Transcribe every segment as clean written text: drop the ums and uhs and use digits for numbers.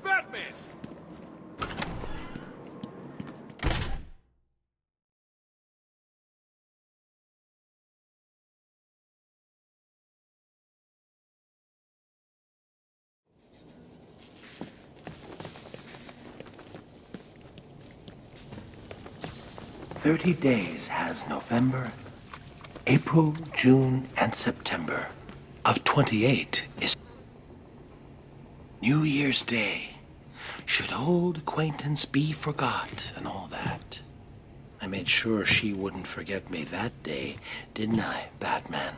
Batman! "30 days has November, April, June, and September. Of 28 is New Year's Day. Should old acquaintance be forgot and all that. I made sure she wouldn't forget me that day, didn't I, Batman?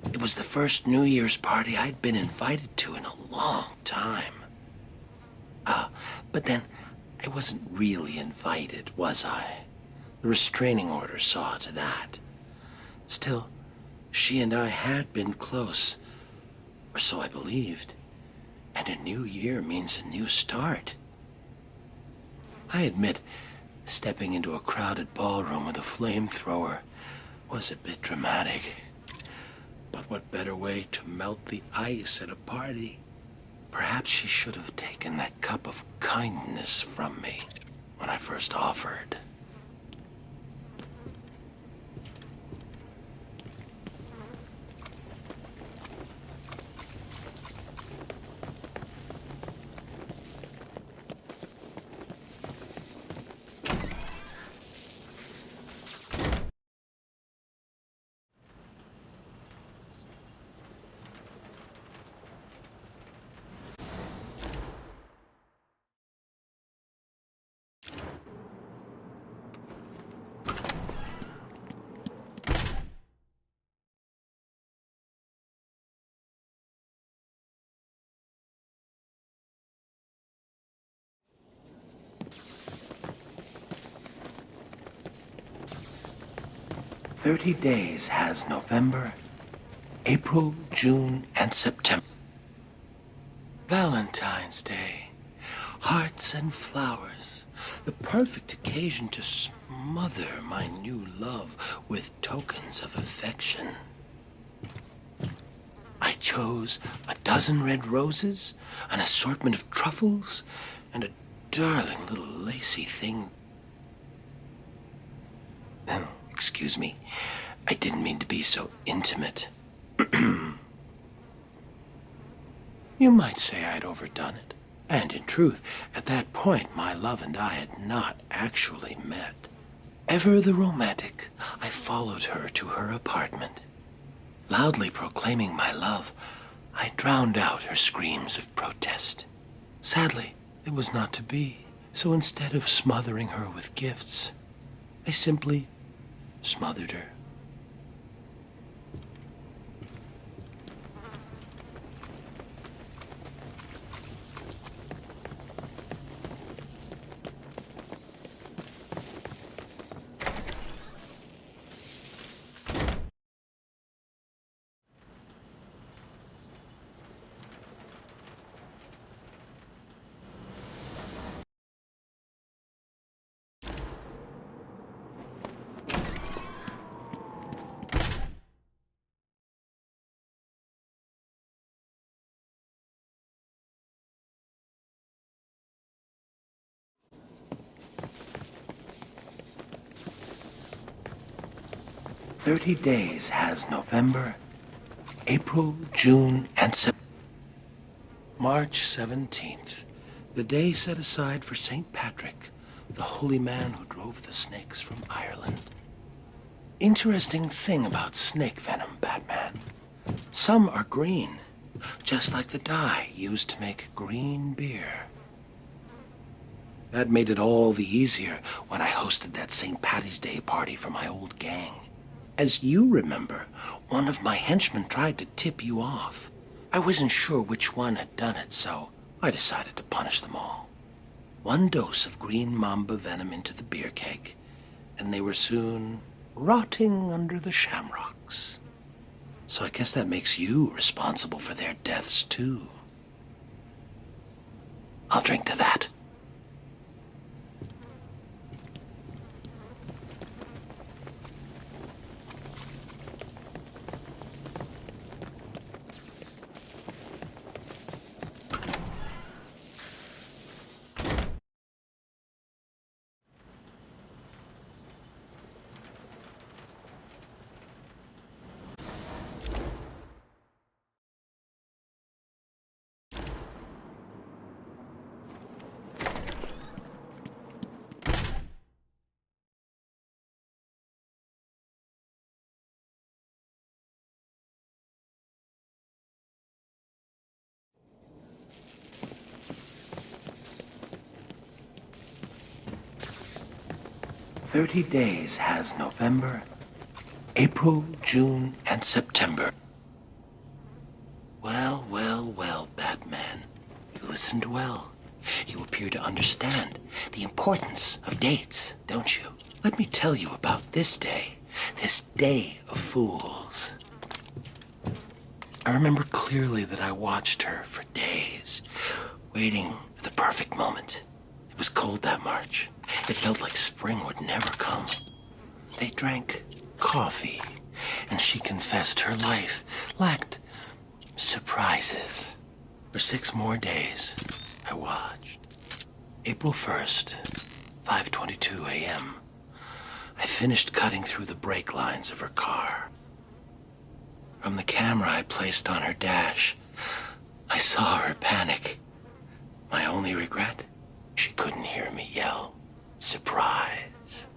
It was the first New Year's party I'd been invited to in a long time. But then I wasn't really invited, was I? The restraining order saw to that. Still, she and I had been close, or so I believed. And a new year means a new start. I admit, stepping into a crowded ballroom with a flamethrower was a bit dramatic. But what better way to melt the ice at a party? Perhaps she should have taken that cup of kindness from me when I first offered. "30 days has November, April, June, and September. Valentine's Day. Hearts and flowers. The perfect occasion to smother my new love with tokens of affection. I chose a dozen red roses, an assortment of truffles, and a darling little lacy thing. Excuse me. I didn't mean to be so intimate. You might say I'd overdone it. And in truth, at that point, my love and I had not actually met. Ever the romantic, I followed her to her apartment. Loudly proclaiming my love, I drowned out her screams of protest. Sadly, it was not to be. So instead of smothering her with gifts, I simply smothered her. "30 days has November, April, June, and September. March 17th, the day set aside for St. Patrick, the holy man who drove the snakes from Ireland. Interesting thing about snake venom, Batman. Some are green, just like the dye used to make green beer. That made it all the easier when I hosted that St. Patty's Day party for my old gang. As you remember, one of my henchmen tried to tip you off. I wasn't sure which one had done it, so I decided to punish them all. 1 dose of green mamba venom into the beer keg, and they were soon rotting under the shamrocks. So I guess that makes you responsible for their deaths, too. I'll drink to that. 30 days has November, April, June, and September. Well, well, well, Batman. You listened well. You appear to understand the importance of dates, don't you? Let me tell you about this day of fools. I remember clearly that I watched her for days, waiting for the perfect moment. It was cold that March. It felt like spring would never come. They drank coffee, and she confessed her life lacked surprises. For 6 more days, I watched. April 1st, 5:22 a.m. I finished cutting through the brake lines of her car. From the camera I placed on her dash, I saw her panic. My only regret? She couldn't hear me yell, "Surprise!"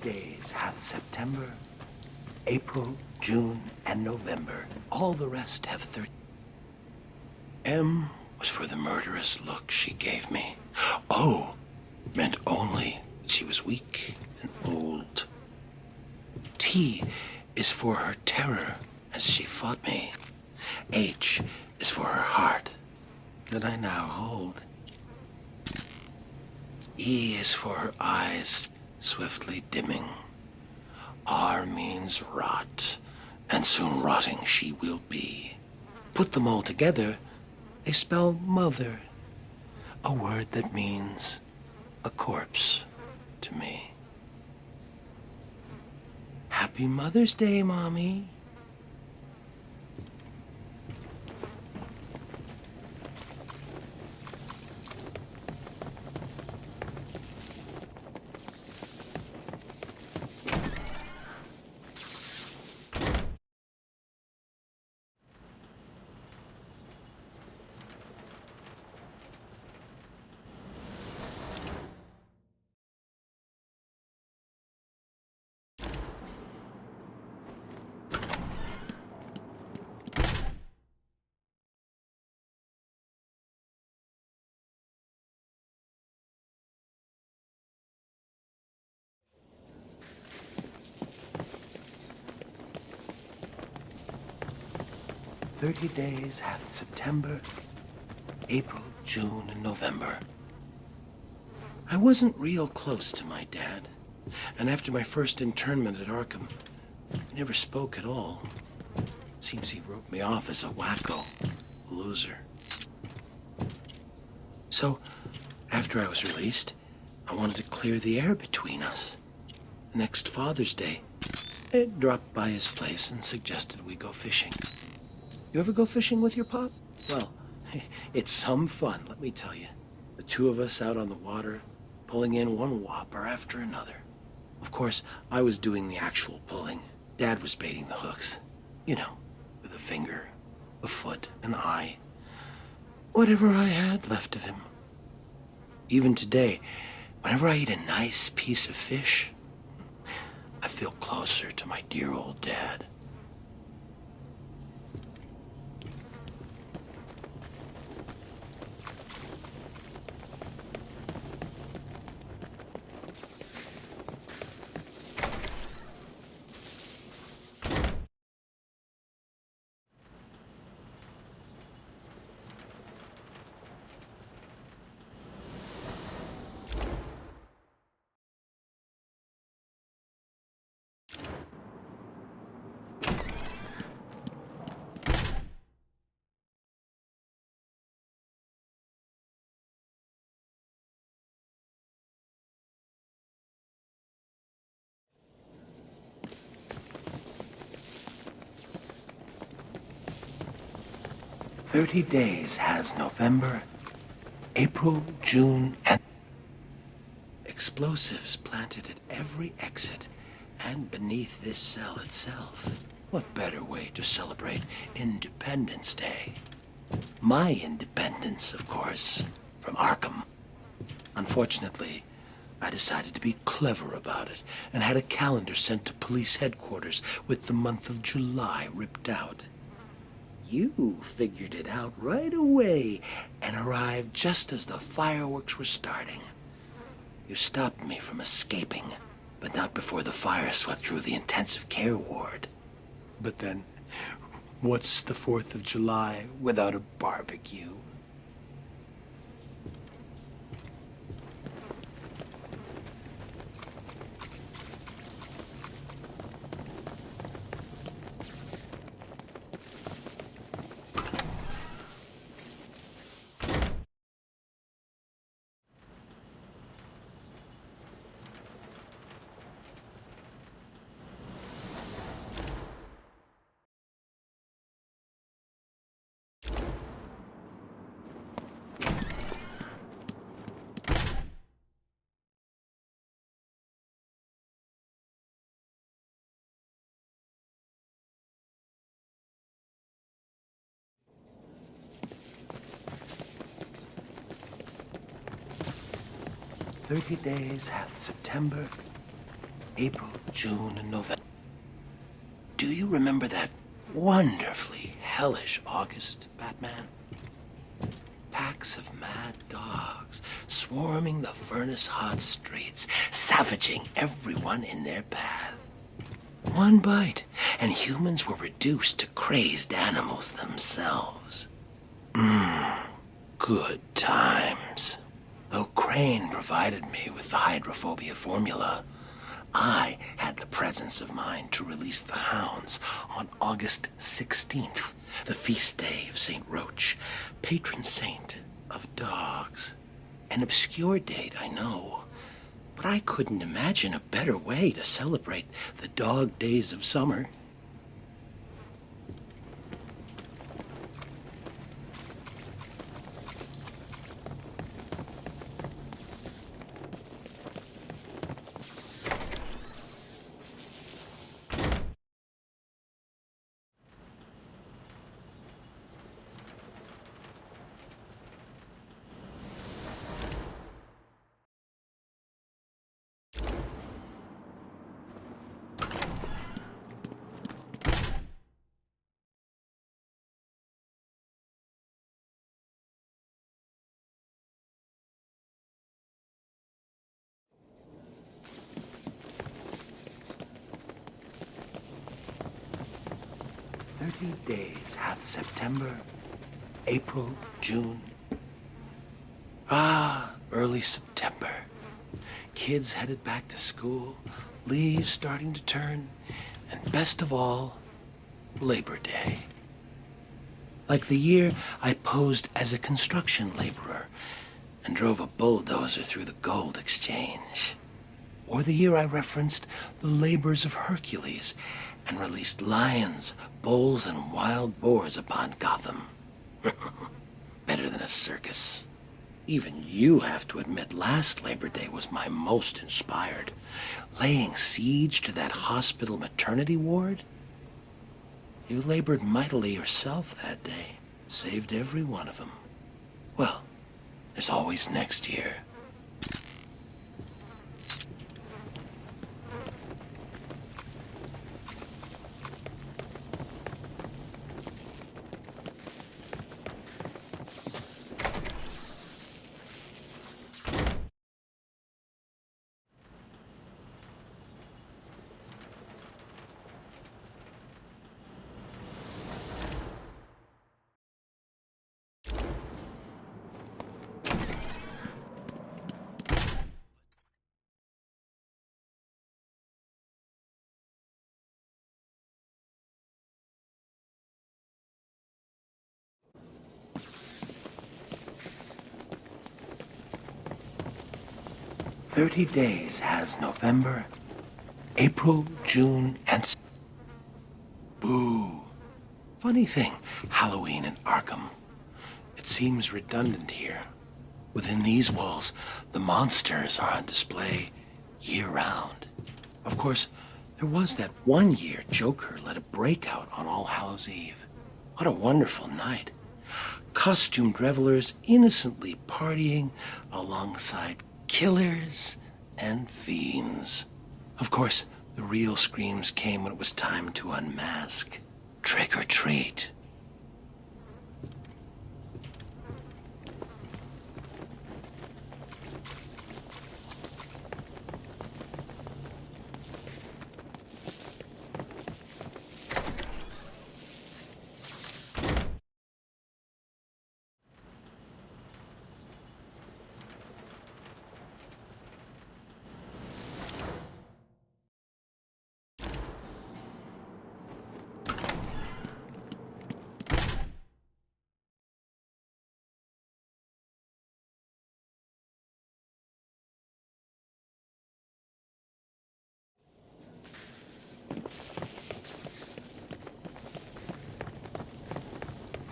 Days have September, April, June, and November. All the rest have 30. M was for the murderous look she gave me. O meant only she was weak and old. T is for her terror as she fought me. H is for her heart that I now hold. E is for her eyes swiftly dimming. R means rot, and soon rotting she will be. Put them all together, they spell mother, a word that means a corpse to me. Happy Mother's Day, Mommy. "30 days hath September, April, June, and November." I wasn't real close to my dad, and after my first internment at Arkham, we never spoke at all. Seems he wrote me off as a wacko, a loser. So, after I was released, I wanted to clear the air between us. The next Father's Day, I dropped by his place and suggested we go fishing. You ever go fishing with your pop? Well, it's some fun, let me tell you. The two of us out on the water, pulling in one whopper after another. Of course, I was doing the actual pulling. Dad was baiting the hooks. You know, with a finger, a foot, an eye. Whatever I had left of him. Even today, whenever I eat a nice piece of fish, I feel closer to my dear old dad. 30 days has November, April, June, and explosives planted at every exit and beneath this cell itself. What better way to celebrate Independence Day? My independence, of course, from Arkham. Unfortunately, I decided to be clever about it and had a calendar sent to police headquarters with the month of July ripped out. You figured it out right away and arrived just as the fireworks were starting. You stopped me from escaping, but not before the fire swept through the intensive care ward. But then, what's the 4th of July without a barbecue? "30 days hath September, April, June, and November." Do you remember that wonderfully hellish August, Batman? Packs of mad dogs swarming the furnace-hot streets, savaging everyone in their path. One bite, and humans were reduced to crazed animals themselves. Good times. Though Crane provided me with the hydrophobia formula, I had the presence of mind to release the hounds on August 16th, the feast day of St. Roch, patron saint of dogs. An obscure date, I know, but I couldn't imagine a better way to celebrate the dog days of summer. Days hath September, April, June. Early September. Kids headed back to school, leaves starting to turn, and best of all, Labor Day. Like the year I posed as a construction laborer and drove a bulldozer through the gold exchange. Or the year I referenced the labors of Hercules and released lions, bulls, and wild boars upon Gotham. Better than a circus. Even you have to admit last Labor Day was my most inspired. Laying siege to that hospital maternity ward? You labored mightily yourself that day. Saved every one of them. Well, there's always next year. "30 days has November, April, June, and... Boo. Funny thing, Halloween in Arkham It seems redundant here. Within these walls, the monsters are on display year-round. Of course, there was that one year Joker led a breakout on All Hallows Eve. What a wonderful night. Costumed revelers innocently partying alongside killers and fiends. Of course, the real screams came when it was time to unmask. Trick or treat.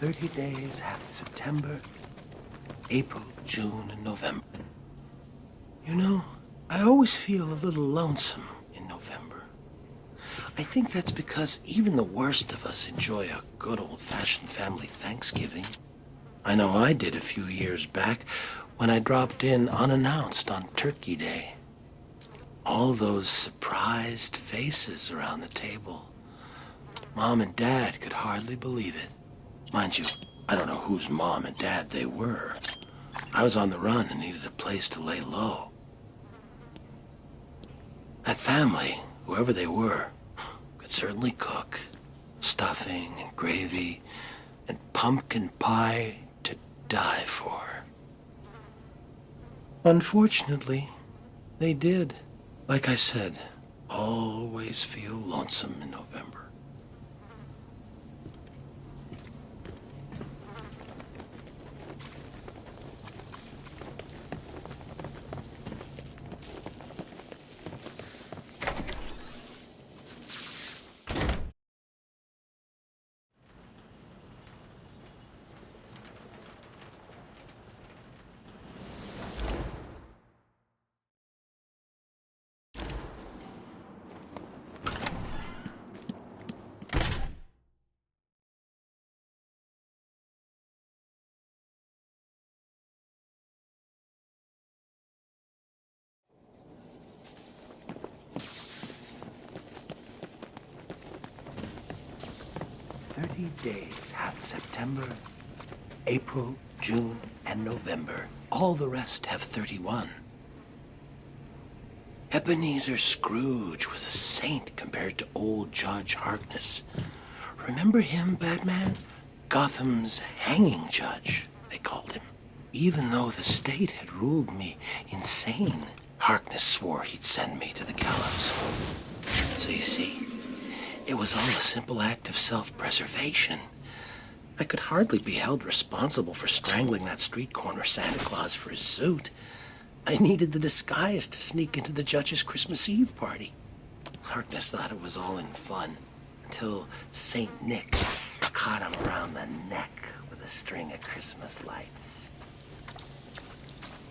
"30 days hath September, April, June, and November. You know, I always feel a little lonesome in November. I think that's because even the worst of us enjoy a good old-fashioned family Thanksgiving. I know I did a few years back when I dropped in unannounced on Turkey Day. All those surprised faces around the table. Mom and Dad could hardly believe it. Mind you, I don't know whose mom and dad they were. I was on the run and needed a place to lay low. That family, whoever they were, could certainly cook. Stuffing and gravy and pumpkin pie to die for. Unfortunately, they did. Like I said, always feel lonesome in November. Days hath September, April, June, and November. All the rest have 31. Ebenezer Scrooge was a saint compared to old Judge Harkness. Remember him, Batman? Gotham's hanging judge, they called him. Even though the state had ruled me insane, Harkness swore he'd send me to the gallows. So you see, it was all a simple act of self-preservation. I could hardly be held responsible for strangling that street corner Santa Claus for his suit. I needed the disguise to sneak into the judge's Christmas Eve party. Harkness thought it was all in fun, until Saint Nick caught him around the neck with a string of Christmas lights.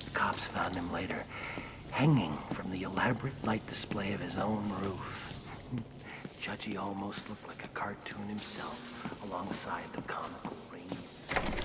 The cops found him later, hanging from the elaborate light display of his own roof. Judgy almost looked like a cartoon himself, alongside the comical reindeer.